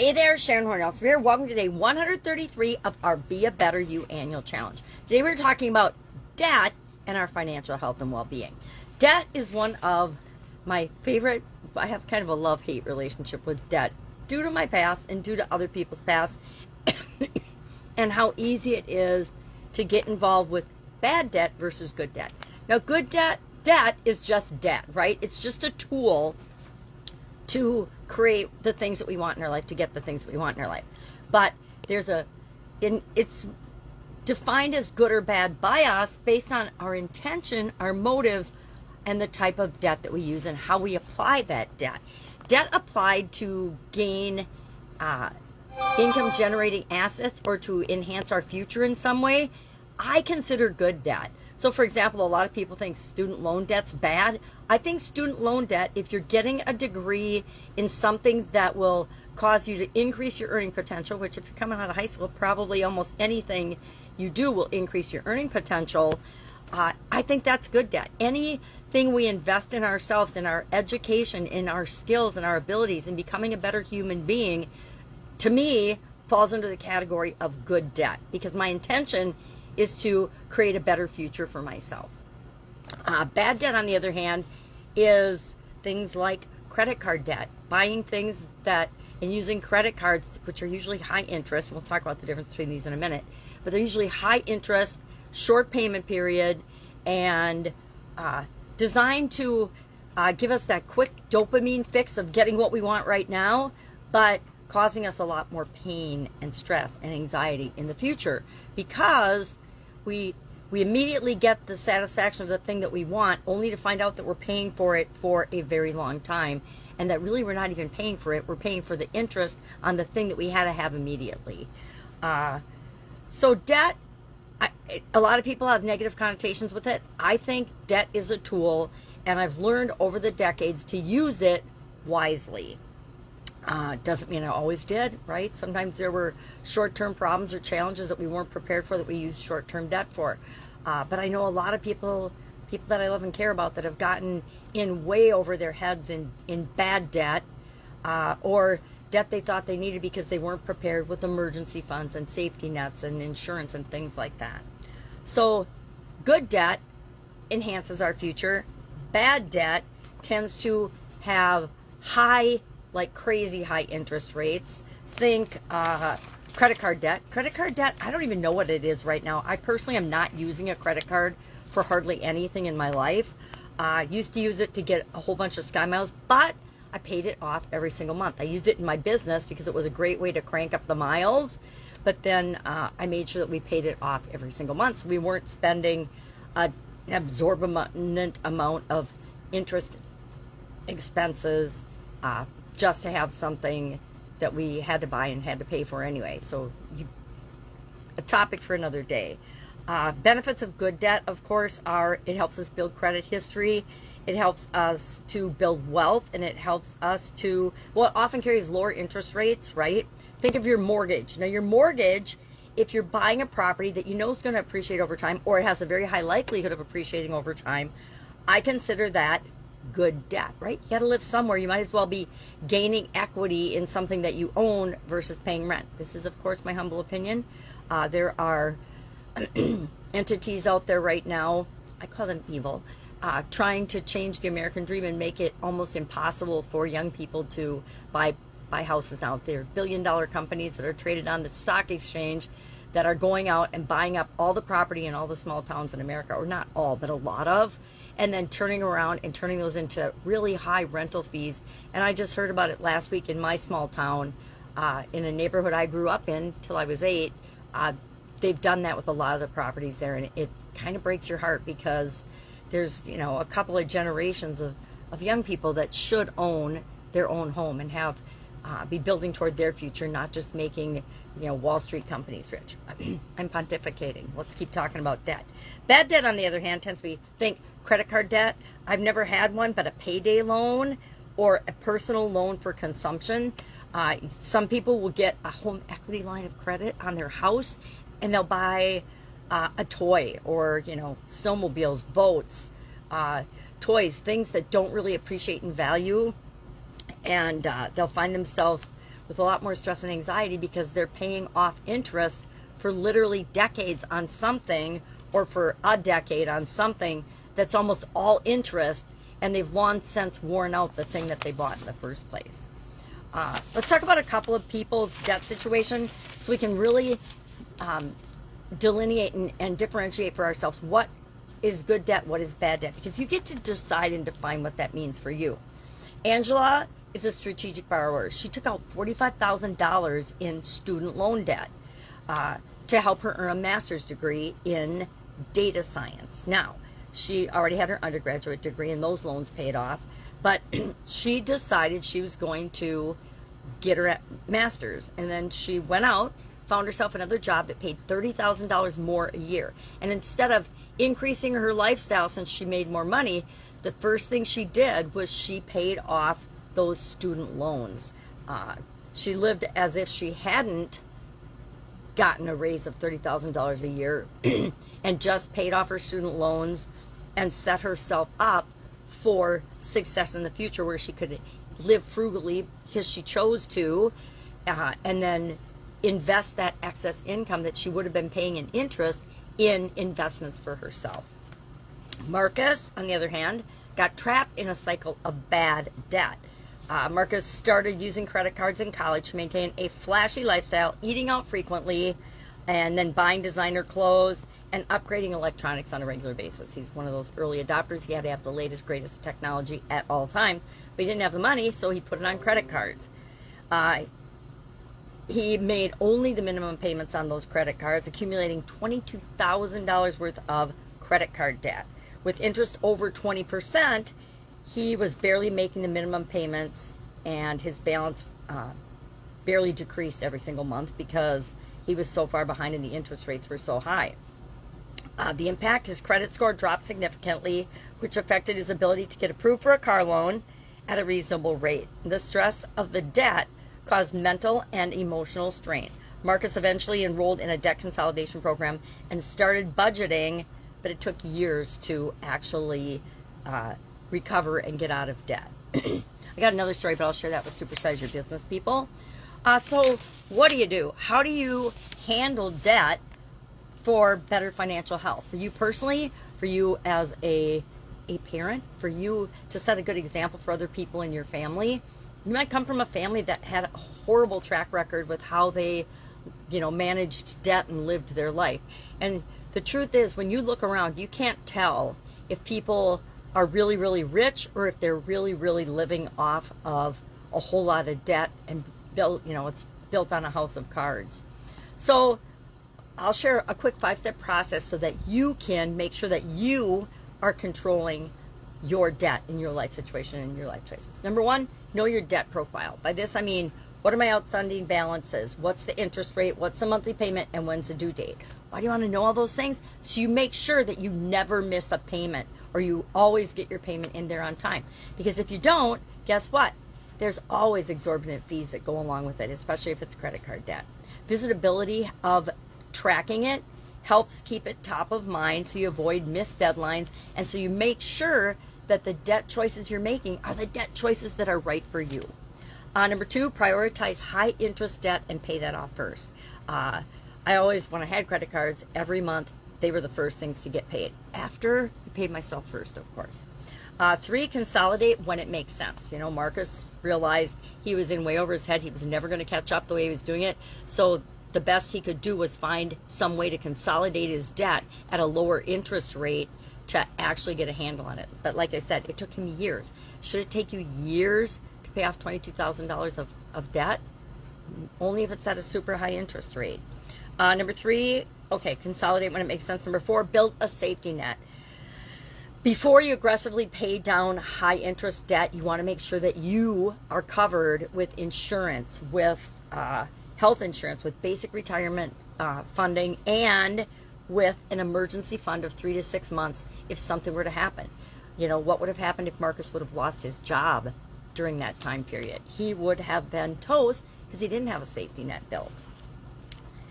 Hey there, Sharon Horne-Ellstrom here. Welcome to day 133 of our Be a Better You annual challenge. Today we're talking about debt and our financial health and well-being. Debt is one of my favorite. I have kind of a love-hate relationship with debt due to my past and due to other people's past and how easy it is to get involved with bad debt versus good debt. Now, good debt is just debt, right? It's just a tool to create the things that we want in our life, to get the things that we want in our life. But it's defined as good or bad by us based on our intention, our motives, and the type of debt that we use and how we apply that debt. Debt applied to gain income generating assets or to enhance our future in some way, I consider good debt. So for example, a lot of people think student loan debt's bad. I think student loan debt, if you're getting a degree in something that will cause you to increase your earning potential, which if you're coming out of high school, probably almost anything you do will increase your earning potential, I think that's good debt. Anything we invest in ourselves, in our education, in our skills and our abilities, in becoming a better human being, to me, falls under the category of good debt, because my intention is to create a better future for myself. Bad debt, on the other hand, is things like credit card debt, buying things that, and using credit cards, which are usually high interest. We'll talk about the difference between these in a minute, but they're usually high interest, short payment period, and designed to give us that quick dopamine fix of getting what we want right now, but causing us a lot more pain and stress and anxiety in the future, because we immediately get the satisfaction of the thing that we want, only to find out that we're paying for it for a very long time, and that really we're not even paying for it. We're paying for the interest on the thing that we had to have immediately. So debt, a lot of people have negative connotations with it. I think debt is a tool, and I've learned over the decades to use it wisely. Doesn't mean I always did, right? Sometimes there were short-term problems or challenges that we weren't prepared for that we used short-term debt for. But I know a lot of people that I love and care about, that have gotten in way over their heads in bad debt, or debt they thought they needed because they weren't prepared with emergency funds and safety nets and insurance and things like that. So good debt enhances our future. Bad debt tends to have like crazy high interest rates. Think credit card debt. Credit card debt, I don't even know what it is right now. I personally am not using a credit card for hardly anything in my life. I used to use it to get a whole bunch of Sky Miles, but I paid it off every single month. I used it in my business because it was a great way to crank up the miles, but then I made sure that we paid it off every single month, so we weren't spending an absorbent amount of interest expenses just to have something that we had to buy and had to pay for anyway. So a topic for another day. Benefits of good debt, of course, are it helps us build credit history, it helps us to build wealth, and it helps us to, well, it often carries lower interest rates, right? Think of your mortgage. Now, your mortgage, if you're buying a property that you know is going to appreciate over time, or it has a very high likelihood of appreciating over time, I consider that good debt, right? You got to live somewhere. You might as well be gaining equity in something that you own versus paying rent. This is, of course, my humble opinion. There are entities out there right now, I call them evil, trying to change the American dream and make it almost impossible for young people to buy houses out there. Billion-dollar companies that are traded on the stock exchange that are going out and buying up all the property in all the small towns in America, or not all, but a lot of, and then turning around and turning those into really high rental fees. And I just heard about it last week in my small town, in a neighborhood I grew up in till I was 8. They've done that with a lot of the properties there, and it kind of breaks your heart, because there's, you know, a couple of generations of young people that should own their own home and have be building toward their future, not just making, you know, Wall Street companies rich. I'm pontificating. Let's keep talking about debt. Bad debt, on the other hand, tends to be, think credit card debt. I've never had one, but a payday loan or a personal loan for consumption. Some people will get a home equity line of credit on their house, and they'll buy a toy, or, you know, snowmobiles, boats, toys, things that don't really appreciate in value, and they'll find themselves with a lot more stress and anxiety because they're paying off interest for literally decades on something, or for a decade on something that's almost all interest, and they've long since worn out the thing that they bought in the first place. Let's talk about a couple of people's debt situation so we can really delineate and differentiate for ourselves what is good debt, what is bad debt, because you get to decide and define what that means for you. Angela is a strategic borrower. She took out $45,000 in student loan debt to help her earn a master's degree in data science. Now, she already had her undergraduate degree and those loans paid off, but she decided she was going to get her master's, and then she went out, found herself another job that paid $30,000 more a year. And instead of increasing her lifestyle since she made more money, the first thing she did was she paid off those student loans. She lived as if she hadn't gotten a raise of $30,000 a year and just paid off her student loans and set herself up for success in the future, where she could live frugally because she chose to, and then invest that excess income that she would have been paying in interest in investments for herself. Marcus, on the other hand, got trapped in a cycle of bad debt. Marcus started using credit cards in college to maintain a flashy lifestyle, eating out frequently, and then buying designer clothes and upgrading electronics on a regular basis. He's one of those early adopters. He had to have the latest, greatest technology at all times, but he didn't have the money, so he put it on credit cards. He made only the minimum payments on those credit cards, accumulating $22,000 worth of credit card debt. With interest over 20%, he was barely making the minimum payments, and his balance barely decreased every single month because he was so far behind and the interest rates were so high. The impact, his credit score dropped significantly, which affected his ability to get approved for a car loan at a reasonable rate. The stress of the debt caused mental and emotional strain. Marcus eventually enrolled in a debt consolidation program and started budgeting, but it took years to actually recover and get out of debt. I got another story, but I'll share that with Supersize Your Business people. So what do? How do you handle debt for better financial health? For you personally, for you as a parent, for you to set a good example for other people in your family. You might come from a family that had a horrible track record with how they, managed debt and lived their life. And the truth is, when you look around, you can't tell if people are really, really rich or if they're really, really living off of a whole lot of debt and it's built on a house of cards. So I'll share a quick 5-step process so that you can make sure that you are controlling your debt in your life situation and your life choices. Number 1, know your debt profile. By this, I mean, what are my outstanding balances? What's the interest rate? What's the monthly payment? And when's the due date? Why do you want to know all those things? So you make sure that you never miss a payment, or you always get your payment in there on time. Because if you don't, guess what? There's always exorbitant fees that go along with it, especially if it's credit card debt. Visibility of tracking it helps keep it top of mind so you avoid missed deadlines, and so you make sure that the debt choices you're making are the debt choices that are right for you. Number 2, prioritize high interest debt and pay that off first. I always, when I had credit cards, every month they were the first things to get paid. After, I paid myself first, of course. 3, consolidate when it makes sense. Marcus realized he was in way over his head. He was never going to catch up the way he was doing it. So the best he could do was find some way to consolidate his debt at a lower interest rate to actually get a handle on it. But like I said, it took him years. Should it take you years to pay off $22,000 of debt? Only if it's at a super high interest rate. Number 3, consolidate when it makes sense. Number 4, build a safety net. Before you aggressively pay down high interest debt, you want to make sure that you are covered with insurance, with health insurance, with basic retirement funding, and with an emergency fund of 3 to 6 months if something were to happen. What would have happened if Marcus would have lost his job during that time period? He would have been toast because he didn't have a safety net built.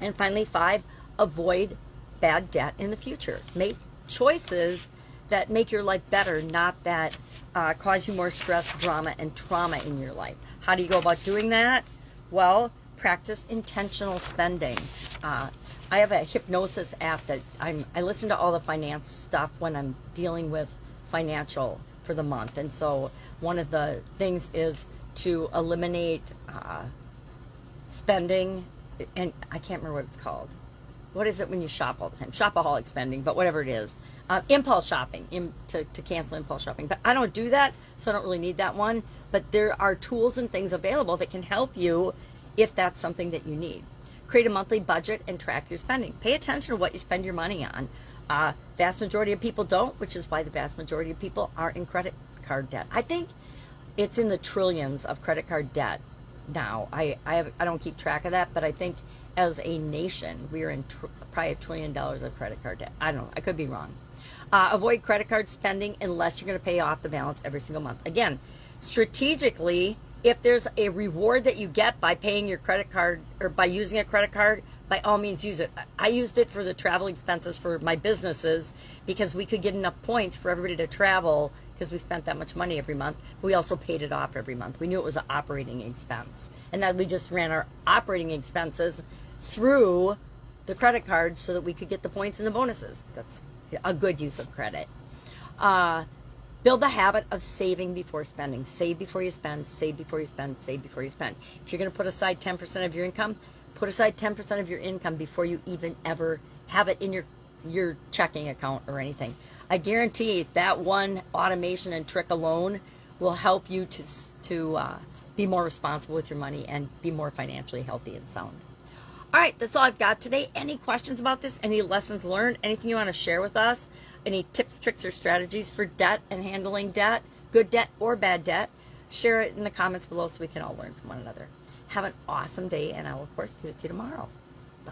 And finally, 5, avoid bad debt in the future. Make choices that make your life better, not that cause you more stress, drama, and trauma in your life. How do you go about doing that? Well, practice intentional spending. I have a hypnosis app that I listen to all the finance stuff when I'm dealing with financial for the month. And so one of the things is to eliminate spending, and I can't remember what it's called. What is it when you shop all the time? Shopaholic spending, but whatever it is. Impulse shopping, to cancel impulse shopping. But I don't do that, so I don't really need that one. But there are tools and things available that can help you if that's something that you need. Create a monthly budget and track your spending. Pay attention to what you spend your money on. Vast majority of people don't, which is why the vast majority of people are in credit card debt. I think it's in the trillions of credit card debt now. I don't keep track of that, but I think as a nation, we are in probably $1 trillion of credit card debt. I don't know. I could be wrong. Avoid credit card spending unless you're going to pay off the balance every single month. Again, strategically, if there's a reward that you get by paying your credit card or by using a credit card, by all means use it. I used it for the travel expenses for my businesses because we could get enough points for everybody to travel because we spent that much money every month. We also paid it off every month. We knew it was an operating expense. And that we just ran our operating expenses through the credit card so that we could get the points and the bonuses. That's a good use of credit. Build the habit of saving before spending. Save before you spend, save before you spend, save before you spend. If you're going to put aside 10% of your income, put aside 10% of your income before you even ever have it in your checking account or anything. I guarantee that one automation and trick alone will help you to be more responsible with your money and be more financially healthy and sound. All right, that's all I've got today. Any questions about this? Any lessons learned? Anything you want to share with us? Any tips, tricks, or strategies for debt and handling debt, good debt or bad debt? Share it in the comments below so we can all learn from one another. Have an awesome day, and I will, of course, be with you tomorrow. Bye.